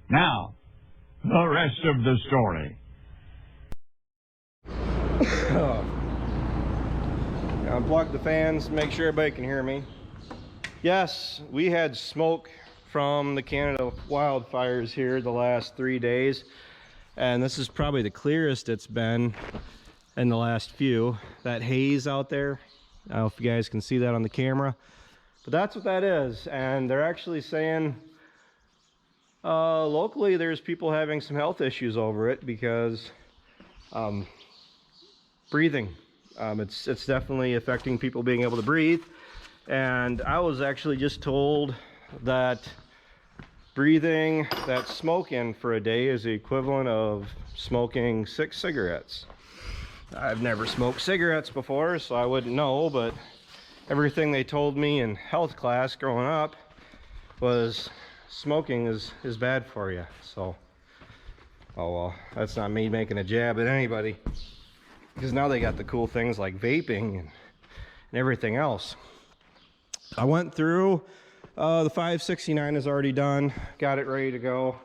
Now, the rest of the story. Unplug the fans, make sure everybody can hear me. Yes, we had smoke from the Canada wildfires here the last 3 days, and this is probably the clearest it's been in the last few. That haze out there, I don't know if you guys can see that on the camera, but that's what that is. And they're actually saying locally there's people having some health issues over it because breathing. It's definitely affecting people being able to breathe. And I was actually just told that breathing that smoke in for a day is the equivalent of smoking 6 cigarettes. I've never smoked cigarettes before, so I wouldn't know, but everything they told me in health class growing up was smoking is bad for you. So, oh well, that's not me making a jab at anybody, because now they got the cool things like vaping and everything else. I went through, the 569 is already done, got it ready to go.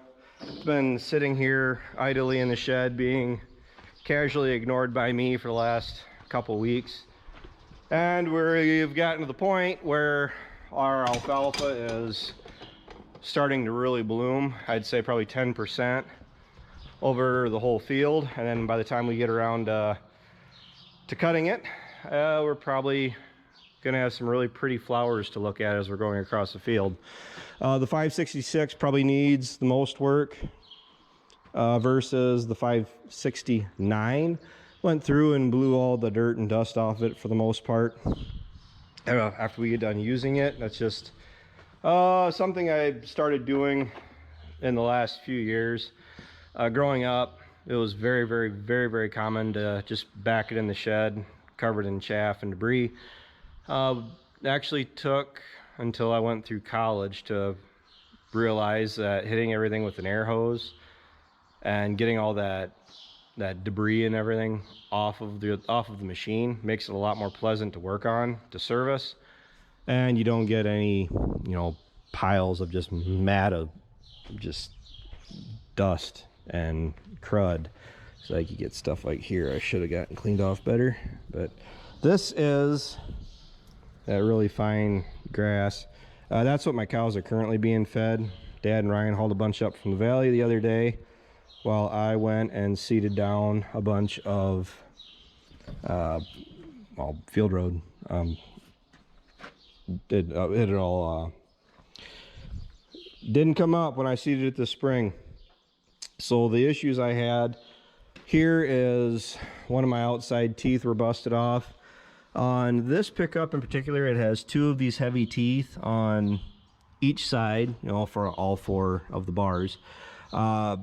It's been sitting here idly in the shed being casually ignored by me for the last couple weeks. And we've gotten to the point where our alfalfa is starting to really bloom. I'd say probably 10% over the whole field. And then by the time we get around to cutting it, we're probably gonna have some really pretty flowers to look at as we're going across the field. The 566 probably needs the most work versus the 569. Went through and blew all the dirt and dust off it for the most part. After we get done using it, that's just something I started doing in the last few years. Growing up, it was very common to just back it in the shed, covered in chaff and debris. Actually took until I went through college to realize that hitting everything with an air hose and getting all that debris and everything off of the machine makes it a lot more pleasant to work on, to service, and you don't get any, you know, piles of just just dust and crud. So like you get stuff like here. I should have gotten cleaned off better, but this is that really fine grass. That's what my cows are currently being fed. Dad and Ryan hauled a bunch up from the valley the other day while I went and seeded down a bunch of field road. It all didn't come up when I seeded it this spring. So the issues I had here is one of my outside teeth were busted off. On this pickup in particular, it has 2 of these heavy teeth on each side, you know, for all 4 of the bars. I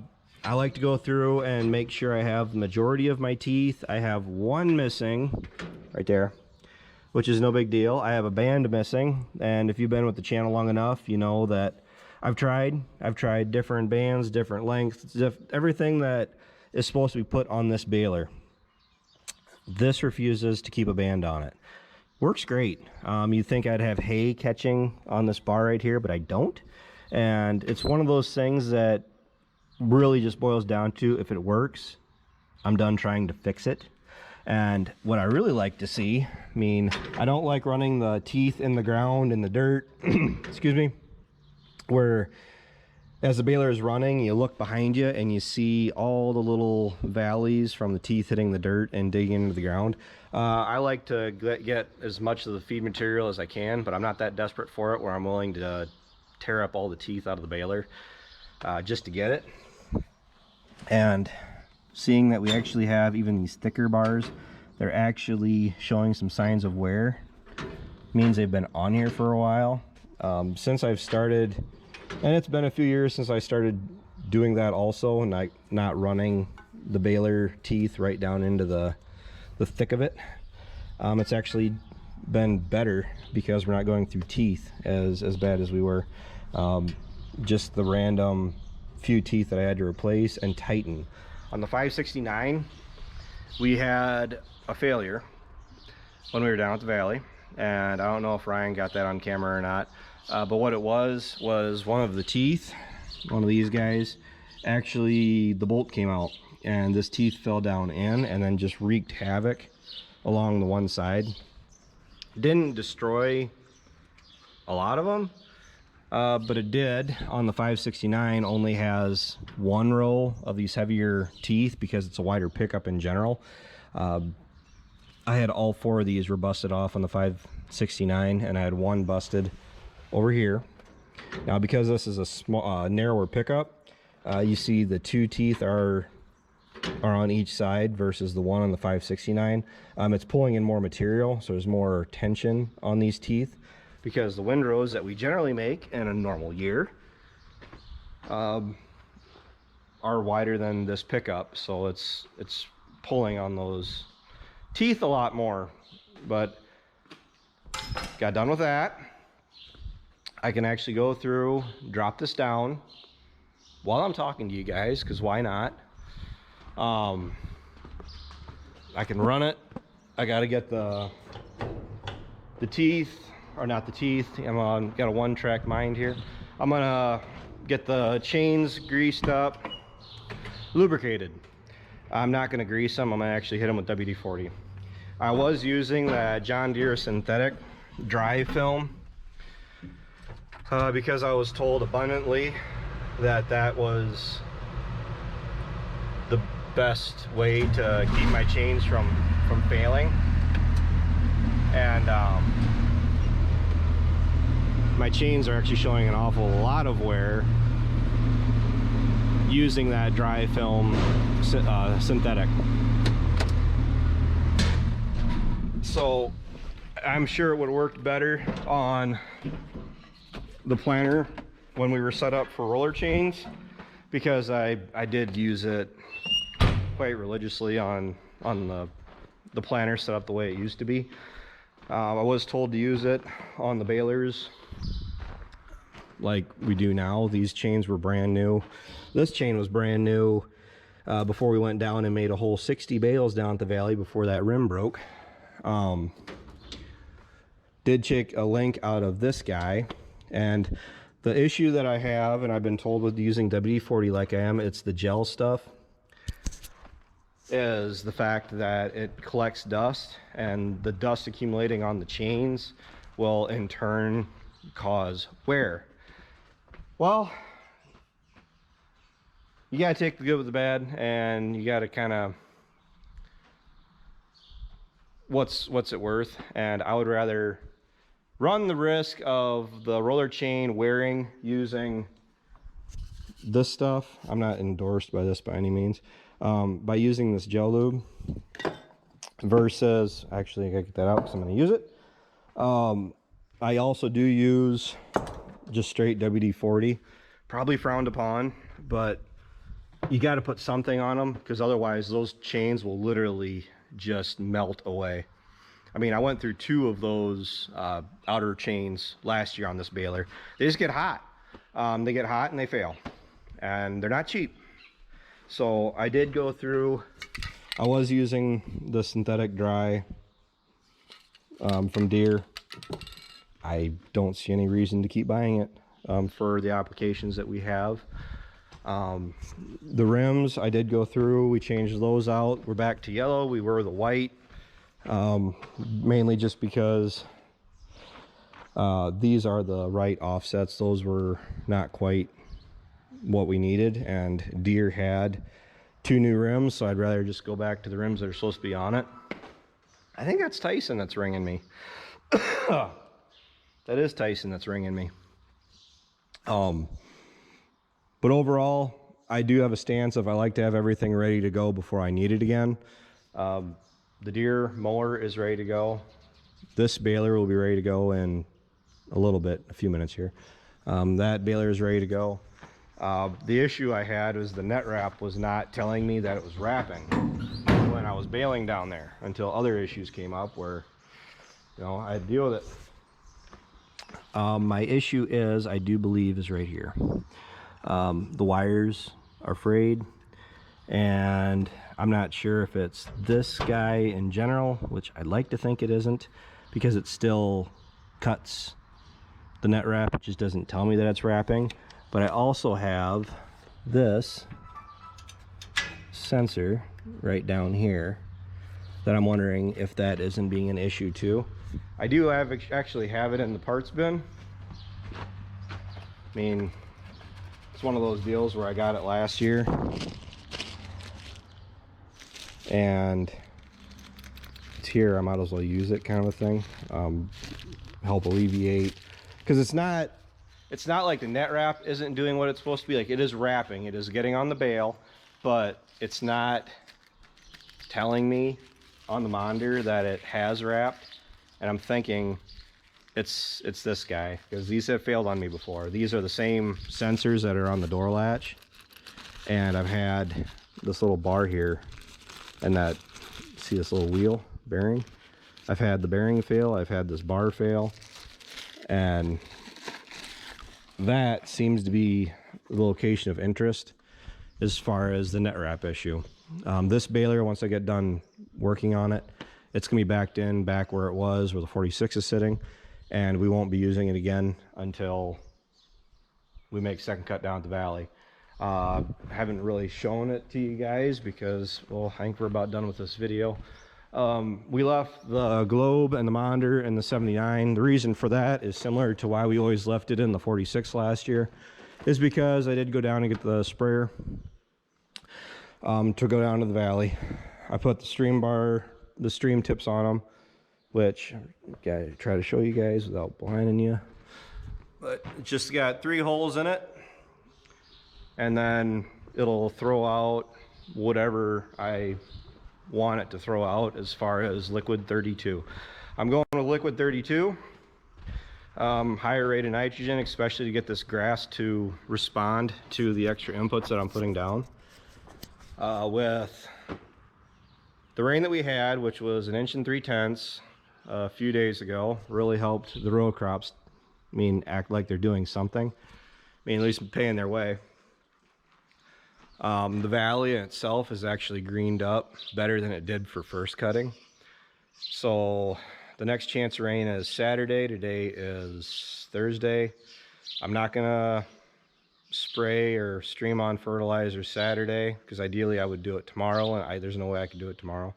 like to go through and make sure I have the majority of my teeth. I have 1 missing right there, which is no big deal. I have a band missing, and if you've been with the channel long enough, you know that I've tried different bands, different lengths, everything that is supposed to be put on this baler. This refuses to keep a band on it. Works great. You'd think I'd have hay catching on this bar right here, but I don't. And it's one of those things that really just boils down to, if it works, I'm done trying to fix it. And what I really like to see, I mean, I don't like running the teeth in the ground, in the dirt, excuse me, where as the baler is running, you look behind you and you see all the little valleys from the teeth hitting the dirt and digging into the ground. I like to get as much of the feed material as I can, but I'm not that desperate for it where I'm willing to tear up all the teeth out of the baler just to get it. And seeing that we actually have even these thicker bars, they're actually showing some signs of wear, means they've been on here for a while. Since I've started, and it's been a few years since I started doing that also, and not running the baler teeth right down into the thick of it. It's actually been better because we're not going through teeth as bad as we were. Just the random few teeth that I had to replace and tighten. On the 569, we had a failure when we were down at the valley, and I don't know if Ryan got that on camera or not. But what it was one of the teeth one of these guys, actually the bolt came out and this teeth fell down in and then just wreaked havoc along the one side. Didn't destroy a lot of them, but it did. On the 569 only has one row of these heavier teeth because it's a wider pickup in general. I had all 4 of these were busted off on the 569, and I had one busted over here. Now because this is a small narrower pickup, you see the 2 teeth are on each side versus the one on the 569. It's pulling in more material, so there's more tension on these teeth, because the windrows that we generally make in a normal year are wider than this pickup, so it's pulling on those teeth a lot more. But got done with that. I can actually go through, drop this down while I'm talking to you guys, because why not? I can run it. I got to get the teeth, or not the teeth. Got a one-track mind here. I'm gonna get the chains greased up, lubricated. I'm not gonna grease them. I'm gonna actually hit them with WD-40. I was using the John Deere synthetic dry film because I was told abundantly that that was the best way to keep my chains from failing. And my chains are actually showing an awful lot of wear using that dry film synthetic. So I'm sure it would have worked better on the planter when we were set up for roller chains, because I did use it quite religiously on the planter set up the way it used to be. I was told to use it on the balers like we do now. These chains were brand new. This chain was brand new before we went down and made a whole 60 bales down at the valley before that rim broke. Did take a link out of this guy, and the issue that I have, and I've been told with using WD-40 like I am, it's the gel stuff, is the fact that it collects dust, and the dust accumulating on the chains will in turn cause wear. Well, you gotta take the good with the bad, and you gotta kind of, what's it worth? And I would rather run the risk of the roller chain wearing using this stuff. I'm not endorsed by this by any means. By using this gel lube versus, actually I gotta get that out because I'm gonna use it. I also do use just straight WD-40, probably frowned upon, but you got to put something on them, because otherwise those chains will literally just melt away. I mean, I went through 2 of those outer chains last year on this baler. They just get hot. They get hot and they fail, and they're not cheap. So I did go through, I was using the synthetic dry from Deere. I don't see any reason to keep buying it for the applications that we have. The rims I did go through, we changed those out. We're back to yellow. We were the white, mainly just because these are the right offsets. Those were not quite what we needed, and Deere had 2 new rims, so I'd rather just go back to the rims that are supposed to be on it. I think that's Tyson that's ringing me. That is Tyson that's ringing me. But overall, I do have a stance of I like to have everything ready to go before I need it again. The Deere mower is ready to go. This baler will be ready to go in a little bit, a few minutes here. That baler is ready to go. The issue I had was the net wrap was not telling me that it was wrapping when I was baling down there, until other issues came up where, you know, I had to deal with it. My issue is, I do believe, is right here. The wires are frayed, and I'm not sure if it's this guy in general, which I'd like to think it isn't, because it still cuts the net wrap. It just doesn't tell me that it's wrapping. But I also have this sensor right down here that I'm wondering if that isn't being an issue too. I do actually have it in the parts bin. I mean, it's one of those deals where I got it last year and it's here, I might as well use it, kind of a thing. Help alleviate, because it's not like the net wrap isn't doing what it's supposed to be. Like, it is wrapping, it is getting on the bale, but it's not telling me on the monitor that it has wrapped. And I'm thinking it's this guy, because these have failed on me before. These are the same sensors that are on the door latch, and I've had this little bar here, and that, see this little wheel bearing, I've had the bearing fail, I've had this bar fail, and that seems to be the location of interest as far as the net wrap issue. This baler, once I get done working on it, it's gonna be back where it was, where the 46 is sitting, and we won't be using it again until we make second cut down at the valley. Haven't really shown it to you guys because, well, I think we're about done with this video. We left the globe and the monitor in the 79. The reason for that is similar to why we always left it in the 46 last year, is because I did go down and get the sprayer to go down to the valley. I put the stream tips on them, which I try to show you guys without blinding you, but it's just got 3 holes in it, and then it'll throw out whatever I want it to throw out as far as liquid 32. I'm going with liquid 32, higher rate of nitrogen, especially to get this grass to respond to the extra inputs that I'm putting down. With the rain that we had, which was 1 3/10 inches a few days ago, really helped the row crops, I mean, act like they're doing something. I mean, at least paying their way. The valley in itself is actually greened up better than it did for first cutting. So the next chance of rain is Saturday. Today is Thursday. I'm not gonna spray or stream on fertilizer Saturday, because ideally I would do it tomorrow, and there's no way I could do it tomorrow.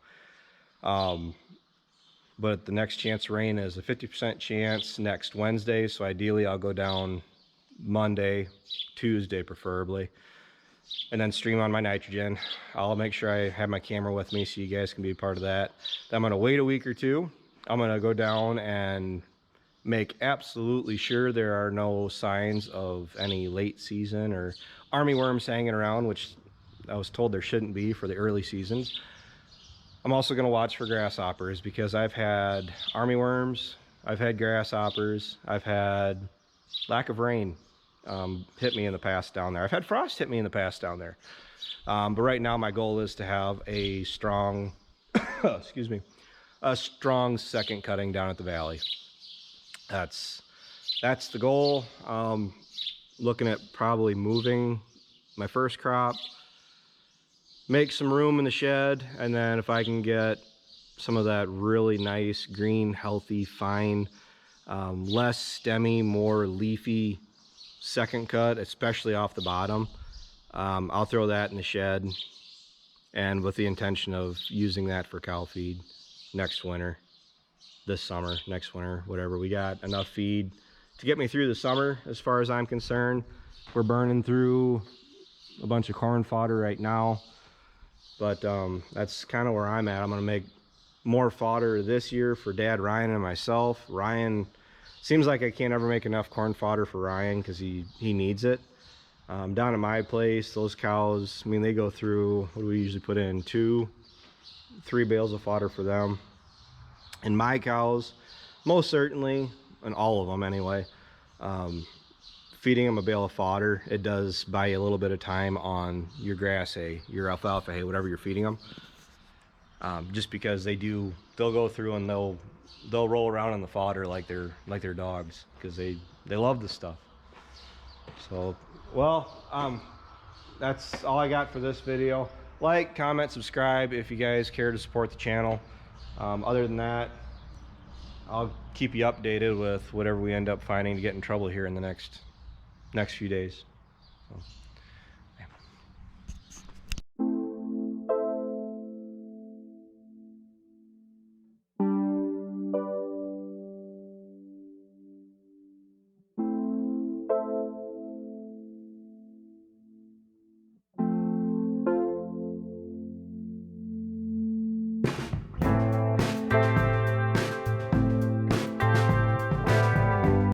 But the next chance of rain is a 50% chance next Wednesday, so ideally I'll go down Monday, Tuesday preferably, and then stream on my nitrogen. I'll make sure I have my camera with me so you guys can be a part of that. Then I'm going to wait a week or two. I'm going to go down and make absolutely sure there are no signs of any late season or army worms hanging around, which I was told there shouldn't be for the early seasons. I'm also going to watch for grasshoppers, because I've had army worms, I've had grasshoppers, I've had lack of rain hit me in the past down there. I've had frost hit me in the past down there. But right now my goal is to have a strong, excuse me, a strong second cutting down at the valley. That's the goal. Looking at probably moving my first crop, make some room in the shed, and then if I can get some of that really nice green, healthy, fine, less stemmy, more leafy second cut, especially off the bottom, I'll throw that in the shed, and with the intention of using that for cow feed next winter, this summer, next winter, whatever. We got enough feed to get me through the summer as far as I'm concerned. We're burning through a bunch of corn fodder right now, but that's kind of where I'm at. I'm going to make more fodder this year for Dad, Ryan, and myself. Ryan, seems like I can't ever make enough corn fodder for Ryan because he needs it. Down at my place, those cows, I mean, they go through, what do we usually put in, 2-3 bales of fodder for them. And my cows, most certainly, and all of them anyway, feeding them a bale of fodder, it does buy you a little bit of time on your grass hay, your alfalfa hay, whatever you're feeding them. Just because they'll go through and they'll roll around in the fodder like they're dogs, because they love this stuff. So, well, that's all I got for this video. Like, comment, subscribe if you guys care to support the channel. Other than that, I'll keep you updated with whatever we end up finding to get in trouble here in the next few days. So.